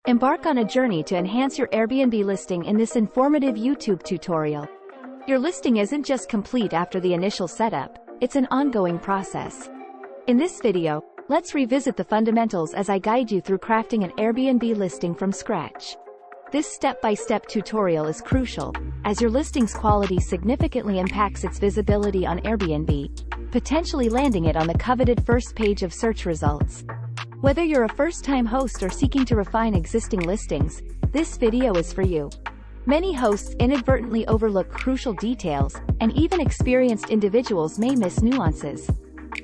Embark on a journey to enhance your Airbnb listing in this informative YouTube tutorial. Your listing isn't just complete after the initial setup, it's an ongoing process. In this video, let's revisit the fundamentals as I guide you through crafting an Airbnb listing from scratch. This step-by-step tutorial is crucial, as your listing's quality significantly impacts its visibility on Airbnb, potentially landing it on the coveted first page of search results. Whether you're a first-time host or seeking to refine existing listings, this video is for you. Many hosts inadvertently overlook crucial details, and even experienced individuals may miss nuances.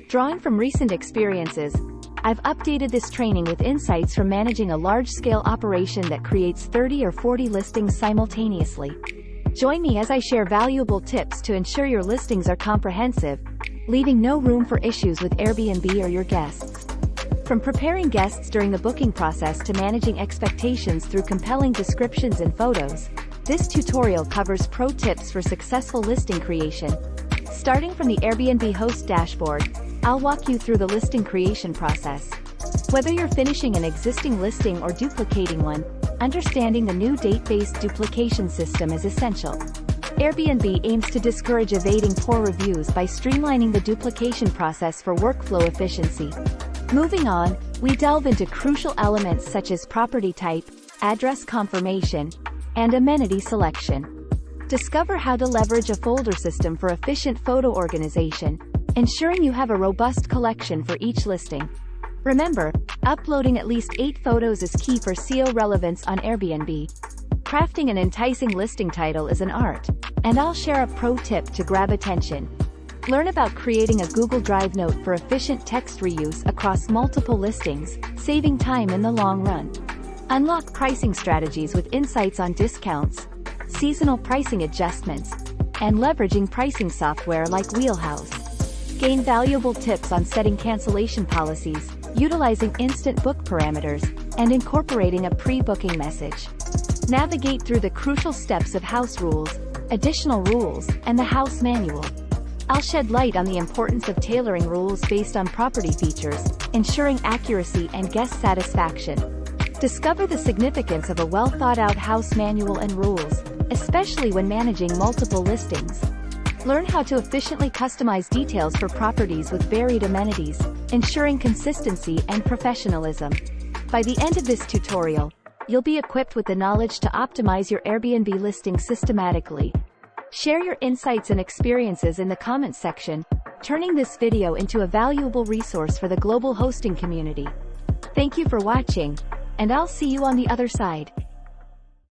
Drawing from recent experiences, I've updated this training with insights from managing a large-scale operation that creates 30 or 40 listings simultaneously. Join me as I share valuable tips to ensure your listings are comprehensive, leaving no room for issues with Airbnb or your guests. From preparing guests during the booking process to managing expectations through compelling descriptions and photos, this tutorial covers pro tips for successful listing creation. Starting from the Airbnb host dashboard, I'll walk you through the listing creation process. Whether you're finishing an existing listing or duplicating one, understanding the new date-based duplication system is essential. Airbnb aims to discourage evading poor reviews by streamlining the duplication process for workflow efficiency. Moving on, we delve into crucial elements such as property type, address confirmation, and amenity selection. Discover how to leverage a folder system for efficient photo organization, ensuring you have a robust collection for each listing. Remember, uploading at least 8 photos is key for SEO relevance on Airbnb. Crafting an enticing listing title is an art, and I'll share a pro tip to grab attention. Learn about creating a Google Drive note for efficient text reuse across multiple listings, saving time in the long run. Unlock pricing strategies with insights on discounts, seasonal pricing adjustments, and leveraging pricing software like Wheelhouse. Gain valuable tips on setting cancellation policies, utilizing instant book parameters, and incorporating a pre-booking message. Navigate through the crucial steps of house rules, additional rules, and the house manual. I'll shed light on the importance of tailoring rules based on property features, ensuring accuracy and guest satisfaction. Discover the significance of a well-thought-out house manual and rules, especially when managing multiple listings. Learn how to efficiently customize details for properties with varied amenities, ensuring consistency and professionalism. By the end of this tutorial, you'll be equipped with the knowledge to optimize your Airbnb listing systematically. Share your insights and experiences in the comments section, turning this video into a valuable resource for the global hosting community. Thank you for watching, and I'll see you on the other side.